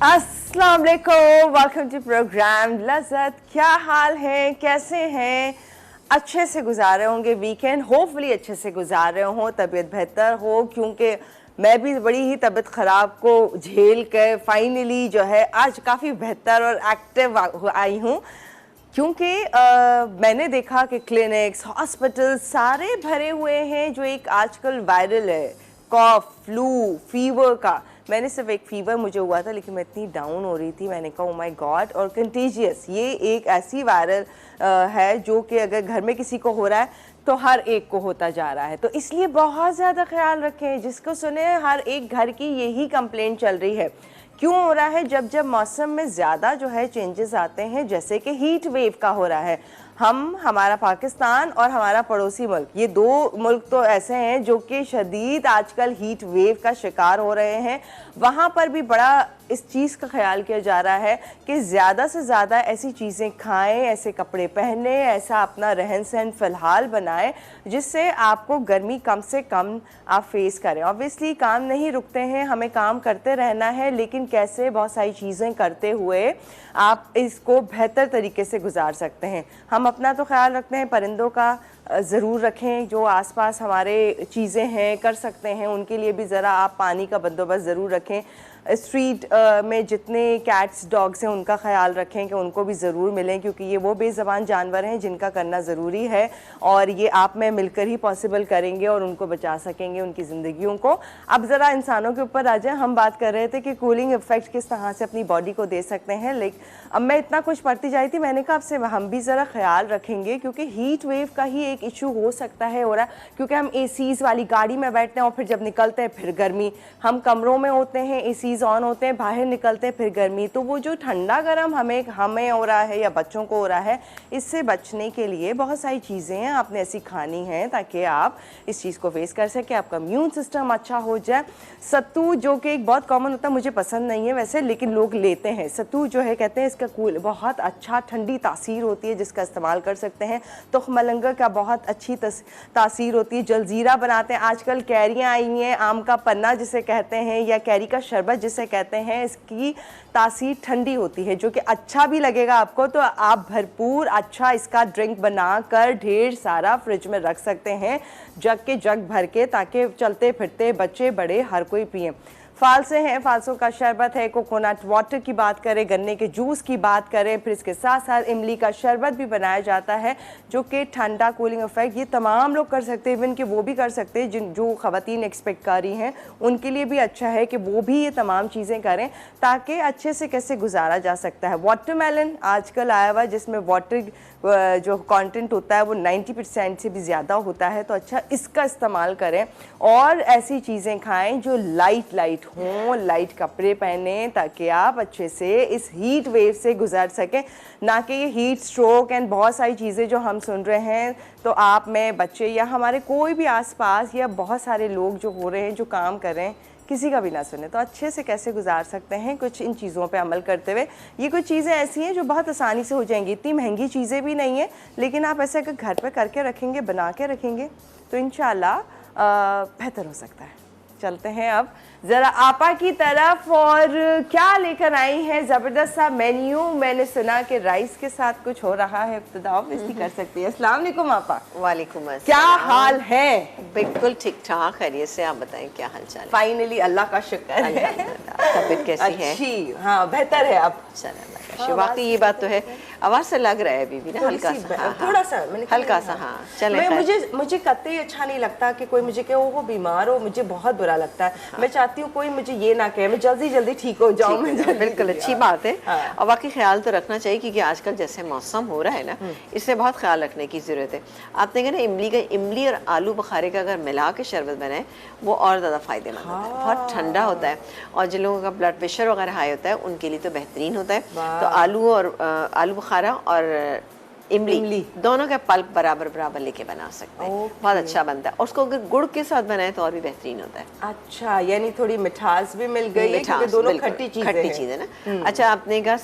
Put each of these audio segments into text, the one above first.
अस्सलाम वालेकुम, welcome to programme लज़्ज़त। क्या हाल है, कैसे हैं? अच्छे से गुजारे होंगे वीकेंड, होपफुली अच्छे से गुजार रहे हो, तबीयत बेहतर हो, क्योंकि मैं भी बड़ी ही तबीयत ख़राब को झेल कर फाइनली जो है आज काफ़ी बेहतर और एक्टिव आई हूँ। क्योंकि मैंने देखा कि क्लिनिक्स, हॉस्पिटल सारे भरे हुए हैं जो एक आजकल वायरल है, कॉफ, फ्लू, फीवर का। मैंने सिर्फ एक फीवर मुझे हुआ था, लेकिन मैं इतनी डाउन हो रही थी, मैंने कहा ओ माय गॉड। और कंटेजियस, ये एक ऐसी वायरल है जो कि अगर घर में किसी को हो रहा है तो हर एक को होता जा रहा है। तो इसलिए बहुत ज़्यादा ख्याल रखें। जिसको सुने हर एक घर की यही कंप्लेंट चल रही है। क्यों हो रहा है? जब जब मौसम में ज़्यादा जो है चेंजेस आते हैं, जैसे कि हीट वेव का हो रहा है। हमारा पाकिस्तान और हमारा पड़ोसी मुल्क, ये दो मुल्क तो ऐसे हैं जो कि शदीद आजकल हीट वेव का शिकार हो रहे हैं। वहाँ पर भी बड़ा इस चीज़ का ख्याल किया जा रहा है कि ज़्यादा से ज़्यादा ऐसी चीज़ें खाएं, ऐसे कपड़े पहने, ऐसा अपना रहन सहन फ़िलहाल बनाएं जिससे आपको गर्मी कम से कम आप फेस करें। ऑब्वियसली काम नहीं रुकते हैं, हमें काम करते रहना है, लेकिन कैसे बहुत सारी चीज़ें करते हुए आप इसको बेहतर तरीके से गुजार सकते हैं। हम अपना तो ख्याल रखते हैं, परिंदों का ज़रूर रखें। जो आसपास हमारे चीज़ें हैं कर सकते हैं, उनके लिए भी ज़रा आप पानी का बंदोबस्त ज़रूर रखें। स्ट्रीट में जितने कैट्स, डॉग्स हैं, उनका ख्याल रखें कि उनको भी ज़रूर मिलें, क्योंकि ये वो बेज़बान जानवर हैं जिनका करना ज़रूरी है और ये आप में मिलकर ही पॉसिबल करेंगे और उनको बचा सकेंगे, उनकी ज़िंदगियों को। अब ज़रा इंसानों के ऊपर आ जाए। हम बात कर रहे थे कि कूलिंग इफ़ेक्ट किस तरह से अपनी बॉडी को दे सकते हैं, लेकिन अब मैं इतना कुछ पढ़ती जाई थी, मैंने कहा आपसे हम भी ज़रा ख्याल रखेंगे, क्योंकि हीट वेव का ही एक इशू हो सकता है हो रहा है। क्योंकि हम एसीज़ वाली गाड़ी में बैठते हैं और फिर जब निकलते हैं फिर गर्मी, हम कमरों में होते हैं, एसीज़ ऑन होते हैं, बाहर निकलते हैं फिर गर्मी। तो वो जो ठंडा गर्म हमें हो रहा है या बच्चों को हो रहा है, इससे बचने के लिए बहुत सारी चीज़ें हैं आपने ऐसी खानी हैं ताकि आप इस चीज़ को फेस कर सकें, आपका इम्यून सिस्टम अच्छा हो जाए। सत्तू जो कि एक बहुत कॉमन होता है, मुझे पसंद नहीं है वैसे, लेकिन लोग लेते हैं। सत्तू जो है कहते हैं इसका बहुत अच्छा ठंडी तासीर होती है, जिसका इस्तेमाल कर सकते हैं। तुखमलंगर का बहुत अच्छी तासीर होती है। जलजीरा बनाते हैं, आजकल कैरियाँ आई हैं, आम का पन्ना जिसे कहते हैं या कैरी का शरबत जिसे कहते हैं, इसकी तासीर ठंडी होती है, जो कि अच्छा भी लगेगा आपको। तो आप भरपूर अच्छा इसका ड्रिंक बनाकर ढेर सारा फ्रिज में रख सकते हैं, जग के जग भर के, ताकि चलते फिरते बच्चे बड़े हर कोई पिए। फालसे हैं, फालसों का शरबत है, कोकोनट वाटर की बात करें, गन्ने के जूस की बात करें, फिर इसके साथ साथ इमली का शरबत भी बनाया जाता है जो कि ठंडा कूलिंग इफेक्ट, ये तमाम लोग कर सकते हैं। इवन कि वो भी कर सकते हैं जो ख़वातीन एक्सपेक्टकारी हैं, उनके लिए भी अच्छा है कि वो भी ये तमाम चीज़ें करें ताकि अच्छे से कैसे गुजारा जा सकता है। वाटरमेलन आजकल आया हुआ जिसमें वाटर जो कंटेंट होता है वो 90% से भी ज़्यादा होता है, तो अच्छा इसका इस्तेमाल करें और ऐसी चीज़ें खाएं जो लाइट हों, लाइट कपड़े पहने, ताकि आप अच्छे से इस हीट वेव से गुजर सकें, ना कि ये हीट स्ट्रोक एंड बहुत सारी चीज़ें जो हम सुन रहे हैं। तो आप में बच्चे या हमारे कोई भी आसपास या बहुत सारे लोग जो हो रहे हैं, जो काम कर रहे हैं, किसी का भी ना सुने, तो अच्छे से कैसे गुजार सकते हैं कुछ इन चीज़ों पे अमल करते हुए। ये कुछ चीज़ें ऐसी हैं जो बहुत आसानी से हो जाएंगी, इतनी महंगी चीज़ें भी नहीं है, लेकिन आप ऐसे अगर घर पे करके रखेंगे, बना के रखेंगे, तो इंशाल्लाह बेहतर हो सकता है। चलते हैं अब ज़रा आपा की तरफ, और क्या लेकर आई हैं ज़बरदस्त सा मेन्यू। मैंने सुना कि राइस के साथ कुछ हो रहा है, इब्तिदा ऑब्वियसली कर सकती है। अस्सलाम वालेकुम आपा। वालेकुम अस्सलाम। क्या हाल है? बिल्कुल ठीक ठाक, खैरियत से। आप बताएं क्या हाल चाल है? फाइनली अल्लाह का शुक्र है। तबीयत कैसी है? अच्छी, हाँ बेहतर है अब। चलो वाकई ये बात तो है। आवाज से लग रहा है बीबी ना हल्का सा, हाँ, थोड़ा सा मैंने हल्का सा, हाँ चले। मुझे कतई अच्छा नहीं लगता कि कोई मुझे कहे वो बीमार हो, मुझे बहुत बुरा लगता है। हाँ। मैं चाहती हूँ कोई मुझे ये ना कहे, मैं जल्दी ठीक हो जाऊँ। बिल्कुल अच्छी बात है। हाँ। और बाकी ख्याल तो रखना चाहिए, क्योंकि आजकल जैसे मौसम हो रहा है ना, इससे बहुत ख्याल रखने की जरूरत है। आपने कहा ना इमली और आलू बुखारे का अगर मिला के शरबत बनाए, वो और ज़्यादा फायदेमंद होता है, बहुत ठंडा होता है, और जिन लोगों का ब्लड प्रेशर वगैरह हाई होता है उनके लिए तो बेहतरीन होता है। तो आलू बुखारा और इमली दोनों का पल्प बराबर लेके बना सकते हैं, बहुत अच्छा बनता है। और उसको अगर गुड़ के साथ बनाए तो और भी बेहतरीन होता है। अच्छा, यानी थोड़ी मिठास भी मिल गई है, क्योंकि दोनों खट्टी चीजें ना। अच्छा, आपने कहा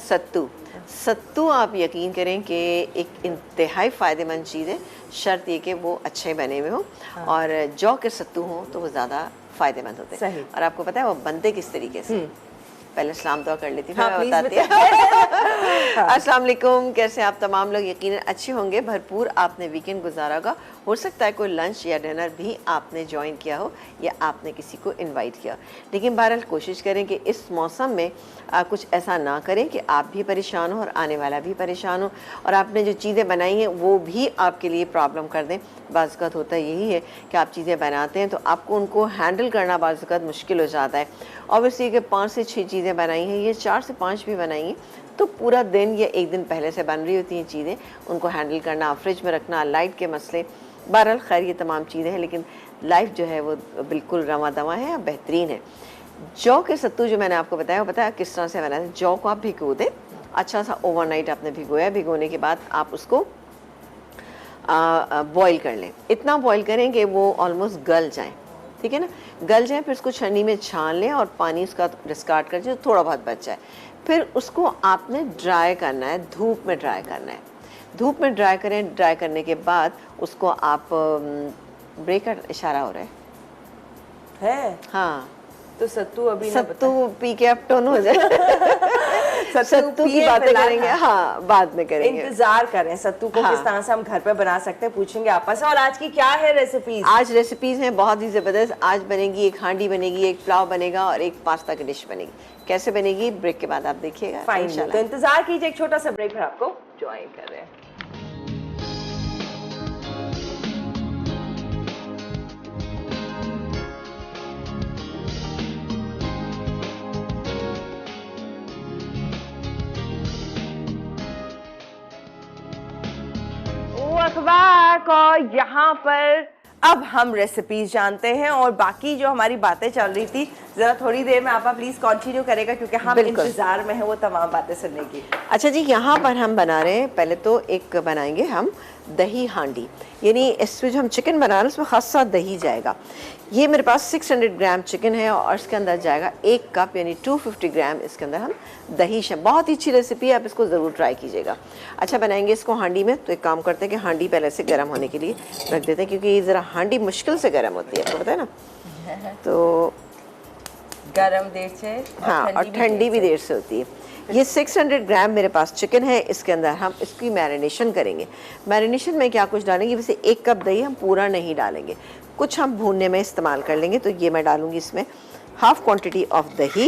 सत्तू आप यकीन करें कि एक इंतहाई फ़ायदेमंद चीज़ है, शर्त ये कि वो अच्छे बने हुए हों। हाँ। और जौ के सत्तू हों तो वो ज़्यादा फ़ायदेमंद होते हैं। और आपको पता है वो बनते किस तरीके से? पहले सलाम दुआ कर लेती हूँ, हाँ, फिर please मैं बताती हूँ। अस्सलाम वालेकुम, कैसे आप तमाम लोग? यकीनन अच्छे होंगे, भरपूर आपने वीकेंड गुजारा होगा। हो सकता है कोई लंच या डिनर भी आपने ज्वाइन किया हो या आपने किसी को इनवाइट किया हो, लेकिन बहरहाल कोशिश करें कि इस मौसम में कुछ ऐसा ना करें कि आप भी परेशान हो और आने वाला भी परेशान हो, और आपने जो चीज़ें बनाई हैं वो भी आपके लिए प्रॉब्लम कर दें। बाज़ वक़्त होता यही है कि आप चीज़ें बनाते हैं तो आपको उनको हैंडल करना बाज़ वक़्त मुश्किल हो जाता है। ऑब्वियसली कि 5 से 6 चीज़ें बनाई हैं, ये 4 से 5 भी बनाई हैं, तो पूरा दिन या एक दिन पहले से बन रही होती हैं चीज़ें, उनको हैंडल करना, फ्रिज में रखना, लाइट के मसले, बहरहाल खैर ये तमाम चीज़ें हैं, लेकिन लाइफ जो है वो बिल्कुल रवा दवा है और बेहतरीन है। जौ के सत्तू जो मैंने आपको बताया, वो बताया किस तरह से बनाया है। जौ को आप भिगो दें, अच्छा सा ओवरनाइट आपने भिगोया, भिगोने के बाद आप उसको बॉईल कर लें। इतना बॉईल करें कि वो ऑलमोस्ट गल जाए, ठीक है ना, गल जाए। फिर उसको छन्नी में छान लें और पानी उसका डिस्कार्ड कर, जो थोड़ा बहुत बच जाए। फिर उसको आपने ड्राई करना है, धूप में ड्राई करना है। धूप में ड्राई करें, ड्राई करने के बाद उसको आप ब्रेक का इशारा हो रहा है। हाँ, तो सत्तू अभी ना सत्तू पी के आप टोन हो जाए। सत्तू की बातें करेंगे, हाँ बाद में करेंगे। इंतजार करें सत्तू को, हाँ। किस तरह से हम घर पे बना सकते हैं, पूछेंगे आपस से। और आज की क्या है रेसिपीज? आज रेसिपीज हैं बहुत ही ज़बरदस्त। आज बनेगी एक हांडी बनेगी, एक पुलाव बनेगा और एक पास्ता की डिश बनेगी। कैसे बनेगी ब्रेक के बाद आप देखिएगा। फाइन, तो इंतजार कीजिए, एक छोटा सा ब्रेक फिर आपको ज्वाइन कर रहे हैं। अखबार और यहाँ पर अब हम रेसिपीज जानते हैं, और बाकी जो हमारी बातें चल रही थी जरा थोड़ी देर में आपा प्लीज कंटिन्यू करेगा, क्योंकि हम इंतजार में हैं वो तमाम बातें सुनने की। अच्छा जी, यहाँ पर हम बना रहे हैं, पहले तो एक बनाएंगे हम दही हांडी, यानी इसमें जो हम चिकन बना रहे हैं उसमें खासा दही जाएगा। ये मेरे पास 600 ग्राम चिकन है और इसके अंदर जाएगा 1 कप यानी 250 ग्राम इसके अंदर हम दही। बहुत ही अच्छी रेसिपी है, आप इसको ज़रूर ट्राई कीजिएगा। अच्छा, बनाएंगे इसको हांडी में, तो एक काम करते हैं कि हांडी पहले से गर्म होने के लिए रख देते हैं, क्योंकि ये ज़रा हांडी मुश्किल से गर्म होती है, आपको पता है ना। तो गरम देर से, हाँ, और ठंडी भी देर से होती है। ये 600 ग्राम मेरे पास चिकन है, इसके अंदर हम इसकी मैरिनेशन करेंगे। मैरिनेशन में क्या कुछ डालेंगे, वैसे 1 कप दही हम पूरा नहीं डालेंगे, कुछ हम भूनने में इस्तेमाल कर लेंगे। तो ये मैं डालूंगी इसमें हाफ क्वांटिटी ऑफ दही,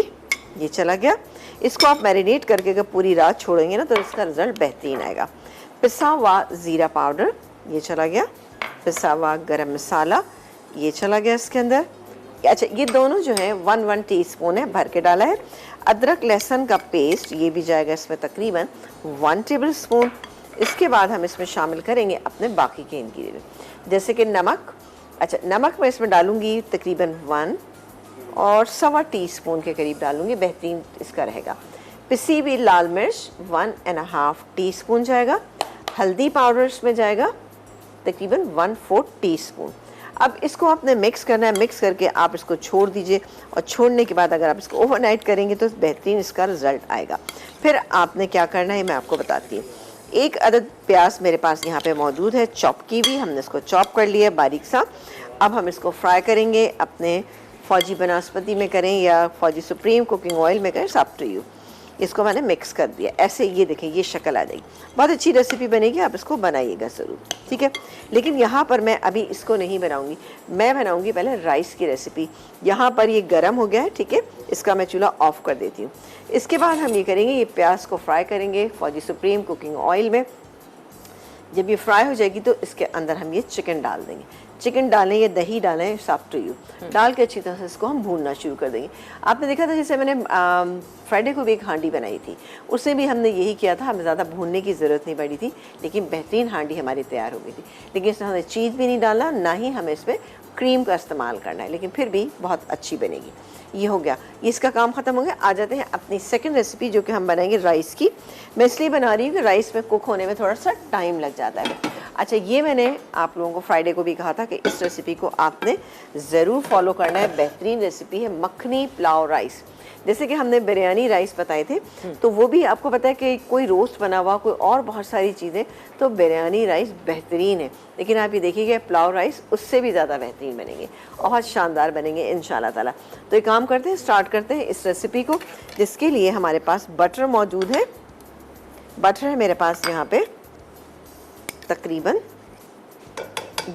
ये चला गया। इसको आप मैरिनेट करके अगर पूरी रात छोड़ेंगे ना तो इसका रिजल्ट बेहतरीन आएगा। पिसा हुआ ज़ीरा पाउडर, ये चला गया। पिसा हुआ गरम मसाला, ये चला गया इसके अंदर। अच्छा, ये दोनों जो है 1 टीस्पून है, भर के डाला है। अदरक लहसुन का पेस्ट, ये भी जाएगा इसमें तकरीबन 1 टेबल स्पून। इसके बाद हम इसमें शामिल करेंगे अपने बाकी के इंग्रेडिएंट, जैसे कि नमक। अच्छा, नमक मैं इसमें डालूंगी तकरीबन 1 और 1.25 टीस्पून के करीब डालूंगी, बेहतरीन इसका रहेगा। पिसी हुई लाल मिर्च 1.5 टीस्पून जाएगा। हल्दी पाउडर इसमें जाएगा तकरीबन 1/4 टीस्पून। अब इसको आपने मिक्स करना है, मिक्स करके आप इसको छोड़ दीजिए, और छोड़ने के बाद अगर आप इसको ओवरनाइट करेंगे तो बेहतरीन इसका रिजल्ट आएगा। फिर आपने क्या करना है मैं आपको बताती हूँ। 1 अदद प्याज मेरे पास यहाँ पे मौजूद है, चॉप की हुई, हमने इसको चॉप कर लिया बारीक सा। अब हम इसको फ्राई करेंगे, अपने फौजी बनास्पति में करें या फौजी सुप्रीम कुकिंग ऑयल में करें, अप टू यू। इसको मैंने मिक्स कर दिया, ऐसे ये देखें ये शक्ल आ जाएगी। बहुत अच्छी रेसिपी बनेगी, आप इसको बनाइएगा ज़रूर, ठीक है। लेकिन यहाँ पर मैं अभी इसको नहीं बनाऊँगी, मैं बनाऊँगी पहले राइस की रेसिपी। यहाँ पर ये गर्म हो गया है, ठीक है, इसका मैं चूल्हा ऑफ कर देती हूँ। इसके बाद हम ये करेंगे, ये प्याज को फ्राई करेंगे फौजी सुप्रीम कुकिंग ऑयल में। जब ये फ्राई हो जाएगी तो इसके अंदर हम ये चिकन डाल देंगे। चिकन डालें या दही डालें, अप टू यू। डाल के अच्छी तरह से इसको हम भूनना शुरू कर देंगे। आपने देखा था जैसे मैंने फ्राइडे को भी एक हांडी बनाई थी, उससे भी हमने यही किया था, हमें ज़्यादा भूनने की ज़रूरत नहीं पड़ी थी, लेकिन बेहतरीन हांडी हमारी तैयार हो गई थी। लेकिन इसमें हमने चीज़ भी नहीं डाला, ना ही हमें इसमें क्रीम का इस्तेमाल करना है, लेकिन फिर भी बहुत अच्छी बनेगी। ये हो गया, ये इसका काम ख़त्म हो गया। आ जाते हैं अपनी सेकंड रेसिपी जो कि हम बनाएंगे राइस की। मैं इसलिए बना रही हूँ कि राइस में कुक होने में थोड़ा सा टाइम लग जाता है। अच्छा, ये मैंने आप लोगों को फ्राइडे को भी कहा था कि इस रेसिपी को आपने ज़रूर फॉलो करना है। बेहतरीन रेसिपी है मखनी पुलाव राइस। जैसे कि हमने बिरयानी राइस बताए थे, तो वो भी आपको पता है कि कोई रोस्ट बना हुआ, कोई और बहुत सारी चीज़ें, तो बिरयानी राइस बेहतरीन है। लेकिन आप ये देखिएगा पुलाव राइस उससे भी ज़्यादा बेहतरीन बनेंगे, बहुत शानदार बनेंगे इंशाल्लाह ताला। तो एक काम करते हैं, स्टार्ट करते हैं इस रेसिपी को, जिसके लिए हमारे पास बटर मौजूद है। बटर है मेरे पास यहाँ पे तकरीबन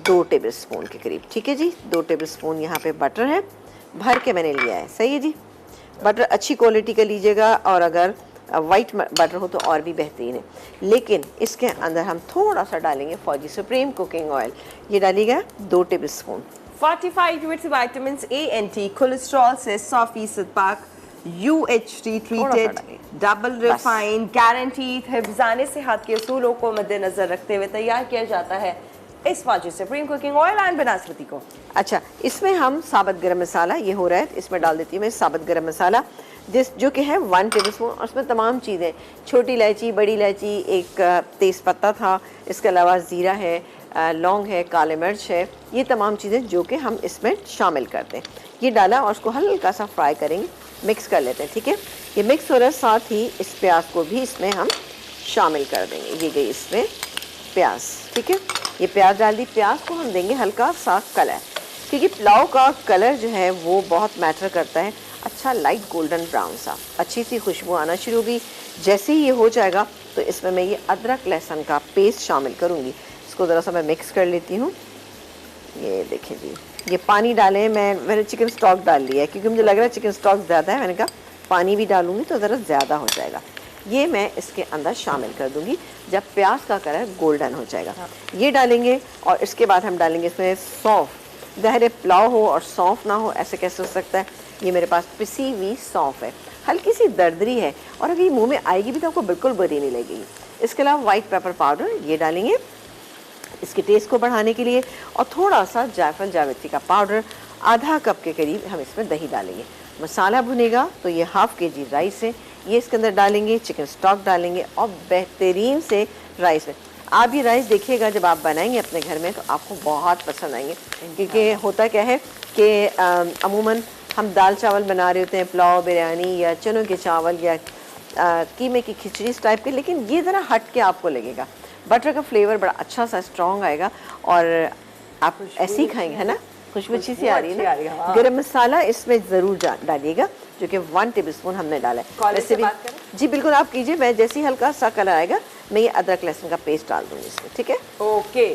2 टेबल स्पून के करीब। ठीक है जी, 2 टेबल स्पून यहाँ पे बटर है, भर के मैंने लिया है। सही है जी, बटर अच्छी क्वालिटी का लीजिएगा, और अगर वाइट बटर हो तो और भी बेहतरीन है। लेकिन इसके अंदर हम थोड़ा सा डालेंगे फौजी सुप्रीम कुकिंग ऑयल। ये डालिएगा 2 tablespoon. 45 with vitamins A and D, cholesterol से 100% पाक, UHT treated, double refined, guaranteed, हिफ्ज़ाने सेहत के असूलों को मद्देनजर रखते हुए तैयार किया जाता है इस फौजी सुप्रीम कुकिंग ऑयल एंड बनास्पति को। अच्छा, इसमें हम साबुत गरम मसाला, ये हो रहा है, इसमें डाल देती हूँ मैं साबुत गरम मसाला, जो कि है 1 टेबल स्पून। और उसमें तमाम चीज़ें, छोटी इलायची, बड़ी इलायची, एक तेज़ पत्ता था, इसके अलावा ज़ीरा है, लौंग है, काले मिर्च है, ये तमाम चीज़ें जो कि हम इसमें शामिल करते हैं। ये डाला और उसको हल्का सा फ्राई करेंगे, मिक्स कर लेते हैं। ठीक है, ये मिक्स हो रहा है, साथ ही इस प्याज को भी इसमें हम शामिल कर देंगे। ये गई इसमें प्याज। ठीक है, ये प्याज डाल दी। प्याज को हम देंगे हल्का सा कलर, क्योंकि पुलाव का कलर जो है वो बहुत मैटर करता है। अच्छा लाइट गोल्डन ब्राउन सा, अच्छी सी खुशबू आना शुरू होगी। जैसे ही ये हो जाएगा तो इसमें मैं ये अदरक लहसुन का पेस्ट शामिल करूँगी। इसको ज़रा सा मैं मिक्स कर लेती हूँ। ये देखें जी, ये पानी डालें, मैंने चिकन स्टॉक डाल लिया है क्योंकि मुझे लग रहा है चिकन स्टॉक ज़्यादा है। मैंने कहा पानी भी डालूँगी तो ज़रा ज़्यादा हो जाएगा। ये मैं इसके अंदर शामिल कर दूंगी जब प्याज का कलर गोल्डन हो जाएगा। ये डालेंगे और इसके बाद हम डालेंगे इसमें सौंफ। ज़ाहिर पुलाव हो और सौंफ ना हो, ऐसे कैसे हो सकता है। ये मेरे पास पिसी हुई सौंफ है, हल्की सी दरदरी है, और अभी मुंह में आएगी भी तो आपको बिल्कुल बुरी नहीं लगेगी। इसके अलावा वाइट पेपर पाउडर ये डालेंगे इसके टेस्ट को बढ़ाने के लिए, और थोड़ा सा जायफल जावित्री का पाउडर, आधा कप के करीब हम इसमें दही डालेंगे। मसाला भुनेगा तो ये हाफ kg राइस है, ये इसके अंदर डालेंगे, चिकन स्टॉक डालेंगे और बेहतरीन से राइस में। आप ये राइस देखिएगा जब आप बनाएंगे अपने घर में तो आपको बहुत पसंद आएंगे, क्योंकि होता क्या है कि अमूमन हम दाल चावल बना रहे होते हैं, पुलाव, बिरयानी या चनों के चावल या कीमे की खिचड़ी इस टाइप के, लेकिन ये ज़रा हट के आपको लगेगा। बटर का फ्लेवर बड़ा अच्छा सा स्ट्रॉन्ग आएगा और आप ऐसे ही खाएंगे, है ना। खुशबू अच्छी सी आ रही है ना। गरम मसाला इसमें ज़रूर डालिएगा, जो कि 1 टेबल स्पून हमने डाला है। वैसे भी जी बिल्कुल आप कीजिए, मैं जैसे ही हल्का सा कलर आएगा मैं ये अदरक लहसुन का पेस्ट डाल दूँगी इसमें। ठीक है, ओके।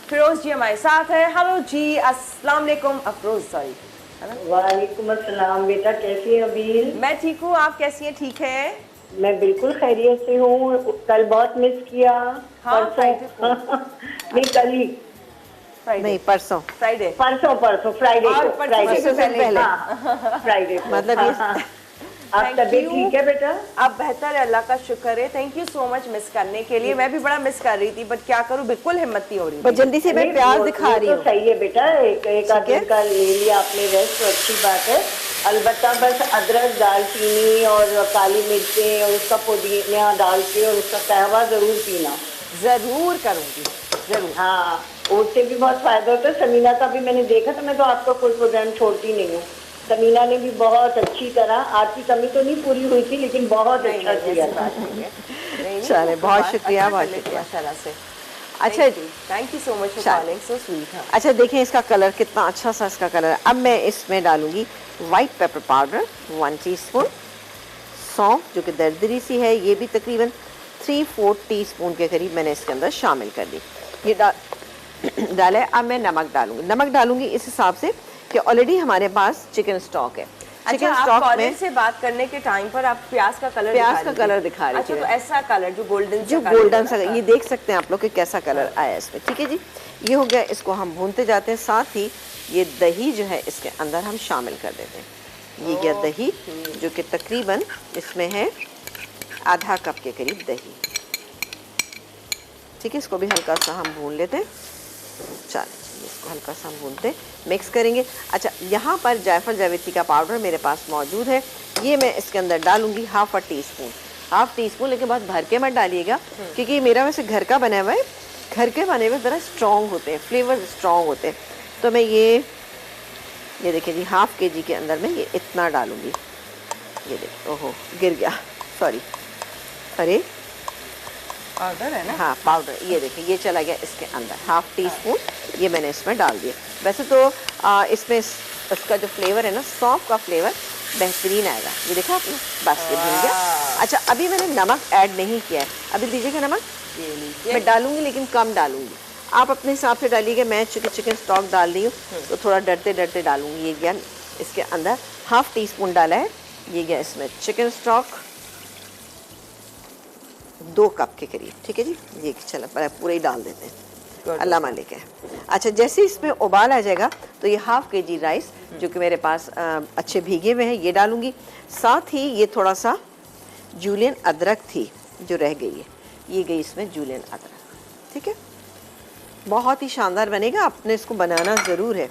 फिरोज जी हमारे साथ है। हेलो जी, अस्सलाम वालेकुम। अफरोज सॉरी। वालेकुम अस्सलाम। बेटा कैसी है अबील? मैं ठीक हूँ, आप कैसी हैं? ठीक है, मैं बिल्कुल खैरियत से हूँ। कल बहुत मिस किया। हाँ, परसों नहीं कल ही, नहीं परसों, फ्राइडे, परसों फ्राइडे को, परसों से पहले। फ्राइडे को मतलब ये आप तबीयत ठीक है बेटा? अब बेहतर है, अल्लाह का शुक्र है। Thank you so much miss करने के लिए। मैं भी बड़ा मिस कर रही थी, बट क्या करूँ, बिल्कुल हिम्मत नहीं हो रही बस जल्दी से मैं नहीं, प्याज वो दिखा रही तो हूँ। सही है बेटा, एक आध दिन का ले लिया आपने रेस्ट, तो अच्छी बात है। अलबत्ता बस अदरक, दालचीनी और काली मिर्चें और उसका पुदीना डाल के और उसका कहवा ज़रूर पीना। जरूर करूँगी, जरूर। हाँ, उससे भी बहुत फायदा होता है। समीना का भी मैंने देखा था, मैं तो आपका कोई प्रोग्राम छोड़ती नहीं हूँ। समीना ने भी बहुत अच्छी तरह, आपकी कमी तो नहीं पूरी हुई थी लेकिन बहुत अच्छा किया था। चले, बहुत शुक्रिया, बहुत शुक्रिया माशाल्लाह से। अच्छा thank you so much for calling, so sweet. अच्छा देखें इसका कलर कितना अच्छा सा इसका कलर है। अब मैं इसमें डालूंगी वाइट पेपर पाउडर 1 टीस्पून, सौंफ जो कि दरदरी सी है ये भी तकरीबन 3/4 टीस्पून के करीब मैंने इसके अंदर शामिल कर दी। ये डाले। अब मैं नमक डालूंगी। नमक डालूंगी इस हिसाब से कि ऑलरेडी हमारे पास चिकन स्टॉक है। चिकन स्टॉक में से बात करने के टाइम पर आप प्याज का कलर दिखा रही थी। तो ऐसा कलर जो गोल्डन गोल्डन सा, ये देख सकते हैं आप लोग कि कैसा कलर आया इसमें। ठीक है जी, ये हो गया। इसको हम भूनते जाते हैं, साथ ही ये दही जो है इसके अंदर हम शामिल कर देते हैं। ये गया दही, जो कि तकरीबन इसमें है आधा कप के करीब दही। ठीक है, इसको भी हल्का सा हम भून लेते हैं। चलिए इसको हल्का सा हम भूनते मिक्स करेंगे। अच्छा, यहाँ पर जायफल जावित्री का पाउडर मेरे पास मौजूद है, ये मैं इसके अंदर डालूंगी हाफ टी स्पून, लेकिन बहुत भर के मत डालिएगा क्योंकि मेरा वैसे घर का बना हुआ है घर के बने हुए ज़रा स्ट्रॉन्ग होते हैं, फ्लेवर स्ट्रॉन्ग होते हैं। तो मैं ये देखिए जी, हाफ kg के अंदर मैं ये इतना डालूँगी। ये देखिए, ओहो गिर गया, सॉरी, अरे पाउडर है ना? हाँ पाउडर, ये देखिए ये चला गया इसके अंदर, हाफ टी स्पून ये मैंने इसमें डाल दिया। वैसे तो इसमें इसका जो फ्लेवर है ना, सौंफ का फ्लेवर बेहतरीन आएगा। ये देखा आपने, बस ये भून गया। अच्छा, अभी मैंने नमक ऐड नहीं किया है, अभी दीजिएगा नमक। ये लीजिए। मैं डालूंगी लेकिन कम डालूंगी, आप अपने हिसाब से डालिएगा। मैं चूँकि चिकन स्टॉक डाल रही हूँ तो थोड़ा डरते डरते डालूंगी। ये गया इसके अंदर, हाफ टी स्पून डाला है। ये गया इसमें चिकन स्टॉक 2 कप के करीब, ठीक है जी। ये चलो पूरा ही डाल देते हैं, अल्लाह मालिक है। अच्छा, जैसे इसमें उबाल आ जाएगा तो ये हाफ kg राइस जो कि मेरे पास अच्छे भीगे हुए हैं ये डालूंगी। साथ ही ये थोड़ा सा जूलियन अदरक थी जो रह गई है, ये गई इसमें जूलियन अदरक, ठीक है। बहुत ही शानदार बनेगा, आपने इसको बनाना ज़रूर है।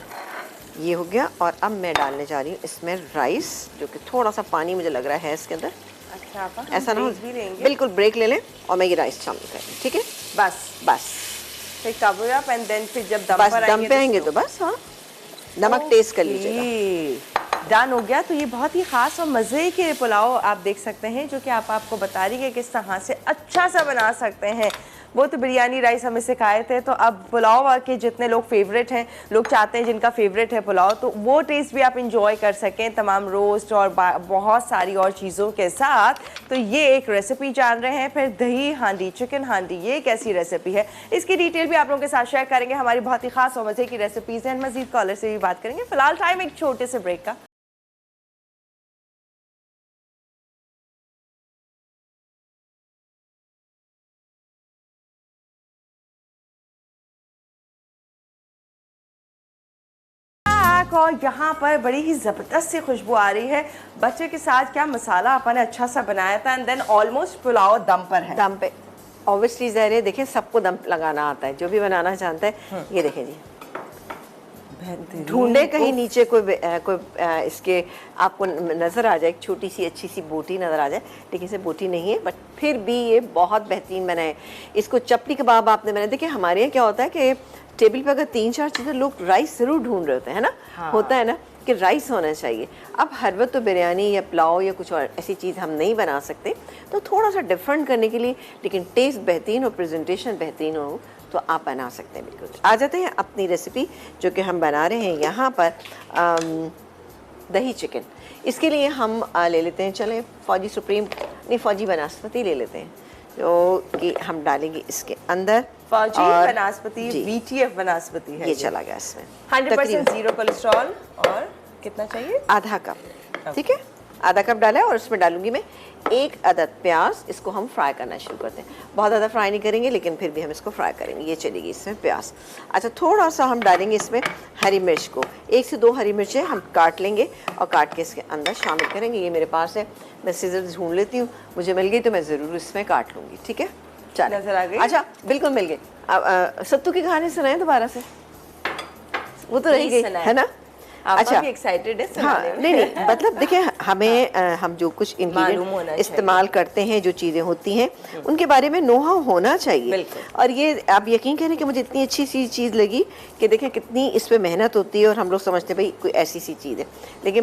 ये हो गया, और अब मैं डालने जा रही हूँ इसमें राइस, जो कि थोड़ा सा पानी मुझे लग रहा है इसके अंदर। अच्छा आपा, हम ऐसा ना हो, break भी लेंगे। बिल्कुल ब्रेक ले लें, और मैं ये राइस शामिल कर दूँ, ठीक है। बस फिर कवर अप एंड देन फिर जब बस दम पे आएंगे तो बस, हाँ, नमक टेस्ट कर लीजिएगा। डन हो गया। तो ये बहुत ही ख़ास और मज़े के पुलाव आप देख सकते हैं, जो कि आपको बता रही है किस तरह से अच्छा सा बना सकते हैं। वो तो बिरयानी राइस हमें सिखाए थे, तो अब पुलाव के जितने लोग फेवरेट हैं, लोग चाहते हैं जिनका फेवरेट है पुलाव, तो वो टेस्ट भी आप इंजॉय कर सकें तमाम रोस्ट और बहुत सारी और चीज़ों के साथ। तो ये एक रेसिपी जान रहे हैं। फिर दही हांडी, चिकन हांडी, ये कैसी रेसिपी है, इसकी डिटेल भी आप लोगों के साथ शेयर करेंगे। हमारी बहुत ही खास और मज़े की रेसिपीज़ हैं, मज़ीद कॉलर से भी बात करेंगे। फिलहाल टाइम एक छोटे से ब्रेक का। और यहाँ पर बड़ी ही ज़बरदस्त सी खुशबू आ रही है। बच्चे के साथ क्या मसाला अपन ने अच्छा सा बनाया था, एंड देन ऑलमोस्ट पुलाव दम पर है। दम पे ऑब्वियसली ज़ाहिर है, देखिए सबको दम लगाना आता है, जो भी बनाना चाहता है। ये देखें जी, ढूंढे कहीं नीचे कोई इसके आपको नज़र आ जाए, एक छोटी सी अच्छी सी बोटी नज़र आ जाए, लेकिन इसे बोटी नहीं है, बट फिर भी ये बहुत बेहतरीन बना है। इसको चपली कबाब आपने बनाया। देखिए हमारे यहाँ क्या होता है कि टेबल पे अगर 3-4 चीज़ें, लोग राइस ज़रूर ढूंढ रहे होते हैं ना। हाँ। होता है ना कि राइस होना चाहिए। अब हर वक्त तो बिरयानी या पुलाव या कुछ और ऐसी चीज़ हम नहीं बना सकते, तो थोड़ा सा डिफरेंट करने के लिए, लेकिन टेस्ट बेहतरीन और प्रेजेंटेशन बेहतरीन हो, तो आप बना सकते हैं। बिल्कुल आ जाते हैं अपनी रेसिपी जो कि हम बना रहे हैं यहाँ पर, दही चिकन। इसके लिए हम ले लेते हैं, चलें फौजी सुप्रीम नहीं, फौजी बनास्पति ले लेते हैं, जो कि हम डालेंगे इसके अंदर। फौजी बनास्पति, VTF बनास्पति है। ये चला गया इसमें 100% जीरो कोलेस्ट्रॉल। और कितना चाहिए? आधा कप, ठीक है, आधा कप डाला है। और उसमें डालूंगी मैं 1 अदद प्याज। इसको हम फ्राई करना शुरू करते हैं, बहुत ज़्यादा फ्राई नहीं करेंगे, लेकिन फिर भी हम इसको फ्राई करेंगे। ये चलेगी इसमें प्याज। अच्छा, थोड़ा सा हम डालेंगे इसमें हरी मिर्च को, 1 से 2 हरी मिर्चें हम काट लेंगे और काट के इसके अंदर शामिल करेंगे। ये मेरे पास है, मैं सीजर ढूंढ लेती हूँ, मुझे मिल गई तो मैं ज़रूर इसमें काट लूँगी, ठीक है। नजर आ गई? अच्छा, बिल्कुल मिल गई। अब सत्तू की कहानी सुनाए दोबारा से, वो तो रही गई है ना। अच्छा, एक्साइटेड है हाँ, नहीं मतलब देखिए, हमें हम जो कुछ इंग्रेडिएंट इस्तेमाल करते हैं, जो चीज़ें होती हैं, उनके बारे में नोहा होना चाहिए। और ये आप यकीन करें कि मुझे इतनी अच्छी सी चीज़ लगी कि देखें कितनी इस पे मेहनत होती है, और हम लोग समझते हैं भाई कोई ऐसी सी चीज़ है, लेकिन